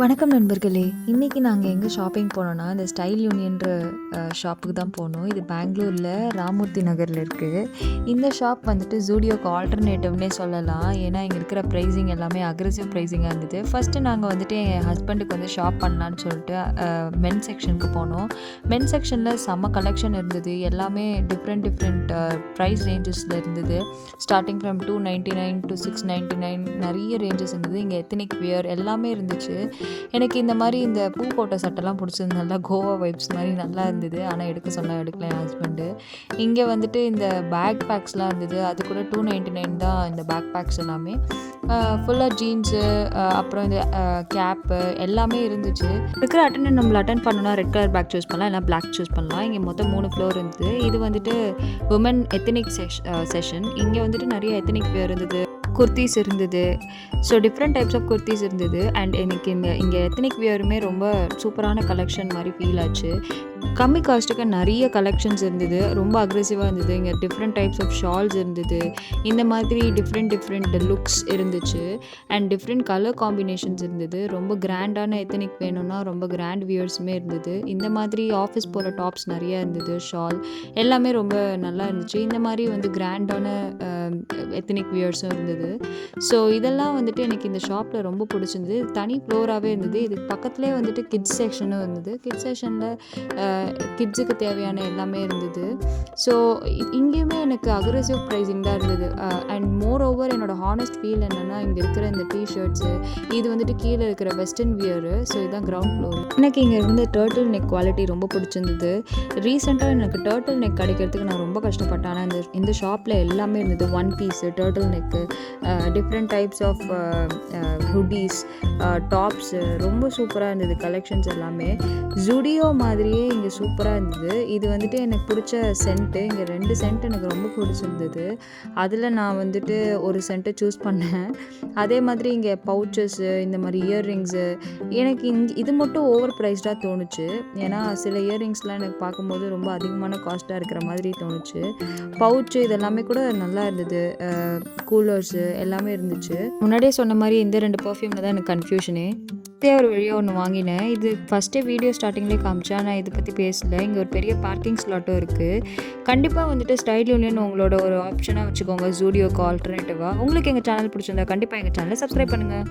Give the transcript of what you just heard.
வணக்கம் நண்பர்களே! இன்னைக்கு நாங்க எங்க ஷாப்பிங் போனோம்னா, இந்த ஸ்டைல் யூனியன்ற ஷாப்புக்கு தான் போனோம். இது பெங்களூர்ல ராமூர்த்தி நகர்ல இருக்கு. இந்த ஷாப் வந்துட்டு Zudio ஆல்டர்னேட்டிவ்னே சொல்லலாம். ஏன்னா, இங்க இருக்கிற பிரைசிங் எல்லாமே அக்ரெசிவ் பிரைசிங்கா இருந்தது. ஃபர்ஸ்ட்டு நாங்க வந்துட்டு என் ஹஸ்பண்டுக்கு வந்து ஷாப் பண்ணலான்னு சொல்லிட்டு மென் செக்ஷனுக்கு போனோம். மென் செக்ஷன்ல செம்ம கலெக்ஷன் இருந்தது. எல்லாமே டிஃப்ரெண்ட் ப்ரைஸ் ரேஞ்சஸ்ல இருந்தது. ஸ்டார்ட்டிங் ஃப்ரம் $299 to $699 நெறைய ரேஞ்சஸ் இருந்தது. இங்க எத்னிக் வியர் எல்லாமே இருந்துச்சு. எனக்கு இந்த மாதிரி இந்த பூ போட்ட சட்டைலாம் பிடிச்சது. நல்லா கோவா வைப்ஸ் மாதிரி நல்லா இருந்தது. ஆனால் எடுக்க சொன்னா எடுக்கல என் ஹஸ்பண்டு. இங்கே வந்துட்டு இந்த பேக் பேக்ஸ்லாம் இருந்தது. அது கூட $299 தான் இந்த பேக் பேக்ஸ் எல்லாமே. ஃபுல்லாக ஜீன்ஸு, அப்புறம் இந்த கேப்பு எல்லாமே இருந்துச்சு. இருக்கிற நம்மள அட்டெண்ட் பண்ணணும்னா ரெட் கலர் பேக் சூஸ் பண்ணலாம், இல்லை பிளாக் சூஸ் பண்ணலாம். இங்கே மொத்தம் 3 ஃப்ளோர் இருந்தது. இது வந்துட்டு உமன் எத்தனிக் செஷன். இங்கே வந்துட்டு நிறைய எத்தனிக் வேர் இருந்தது, குர்த்திஸ் இருந்தது. So different types of kurtis இருந்தது. அண்ட் எனக்கு இங்கே எத்தனிக் வியருமே ரொம்ப சூப்பரான கலெக்ஷன் மாதிரி ஃபீல் ஆச்சு. கம்மி காஸ்ட்டுக்கு நிறைய கலெக்ஷன்ஸ் இருந்தது. ரொம்ப அக்ரெசிவாக இருந்தது. இங்கே டிஃப்ரெண்ட் டைப்ஸ் ஆஃப் ஷால்ஸ் இருந்தது. இந்த மாதிரி டிஃப்ரெண்ட் லுக்ஸ் இருந்துச்சு. அண்ட் டிஃப்ரெண்ட் கலர் காம்பினேஷன்ஸ் இருந்தது. ரொம்ப கிராண்டான எத்தனிக் வேணும்னா ரொம்ப கிராண்ட் வியர்ஸுமே இருந்தது. இந்த மாதிரி ஆஃபீஸ் போகிற டாப்ஸ் நிறைய இருந்தது. ஷால் எல்லாமே ரொம்ப நல்லா இருந்துச்சு. இந்த மாதிரி வந்து கிராண்டான எத்தனிக் வியர்ஸும் இருந்தது. ஸோ இதெல்லாம் வந்துட்டு எனக்கு இந்த ஷாப்பில் ரொம்ப பிடிச்சிருந்தது. தனி ஃப்ளோராகவே இருந்தது. இதுக்கு பக்கத்துலேயே வந்துட்டு கிட்ஸ் செக்ஷனும் இருந்தது. கிட்ஸ் செக்ஷனில் கிட்ஸுக்கு தேவையான எல்லாமே இருந்தது. ஸோ இங்கேயுமே எனக்கு அக்ரெசிவ் ப்ரைஸிங் தான் இருந்தது. அண்ட் மோர் ஓவர் என்னோட ஹானஸ்ட் ஃபீல் என்னென்னா, இங்கே இருக்கிற இந்த டிஷர்ட்ஸு இது வந்துட்டு கீழே இருக்கிற வெஸ்டர்ன் வியரு. ஸோ இதுதான் கிரவுண்ட் ஃப்ளோர். எனக்கு இங்கே இருந்த டர்ட்டில் நெக் குவாலிட்டி ரொம்ப பிடிச்சிருந்தது. ரீசெண்டாக எனக்கு டர்ட்டில் நெக் கிடைக்கிறதுக்கு நான் ரொம்ப கஷ்டப்பட்டேன். ஆனால் இந்த ஷாப்பில் எல்லாமே இருந்தது. One piece, turtle neck, different types of hoodies, tops ரொம்ப சூப்பராக இருந்தது. கலெக்ஷன்ஸ் எல்லாமே Zudio மாதிரியே இங்கே சூப்பராக இருந்தது. இது வந்துட்டு எனக்கு பிடிச்ச சென்ட்டு. இங்கே 2 சென்ட் எனக்கு ரொம்ப பிடிச்சிருந்தது. அதில் நான் வந்துட்டு ஒரு சென்ட்டை சூஸ் பண்ணேன். அதே மாதிரி இங்கே பவுச்சஸ்ஸு, இந்த மாதிரி இயர்ரிங்ஸு எனக்கு இது மட்டும் ஓவர் ப்ரைஸ்டாக தோணுச்சு. ஏன்னா சில இயர்ரிங்ஸ்லாம் எனக்கு பார்க்கும்போது ரொம்ப அதிகமான காஸ்ட்டாக இருக்கிற மாதிரி தோணுச்சு. பவுச்சு இதெல்லாமே கூட நல்லா இருந்தது. கூலர்ஸு எல்லாமே இருந்துச்சு. முன்னாடியே சொன்ன மாதிரி இந்த 2 பர்ஃப்யூமில் தான் எனக்கு கன்ஃபியூஷனே. ஒரு வழியாக ஒன்று வாங்கினேன். இது ஃபஸ்ட்டே வீடியோ ஸ்டார்டிங்லேயே காமிச்சேன். நான் இதை பற்றி பேசலை. இங்கே ஒரு பெரிய பார்க்கிங் ஸ்லாட்டும் இருக்குது. கண்டிப்பாக வந்துட்டு ஸ்டைல் யூனியன் உங்களோட ஒரு ஆப்ஷனாக வச்சுக்கோங்க. Zudio ஆல்டர்னேட்டிவாக. உங்களுக்கு எங்கள் சேனல் பிடிச்சிருந்தா கண்டிப்பாக எங்கள் சேனலை சப்ஸ்கிரைப் பண்ணுங்கள்.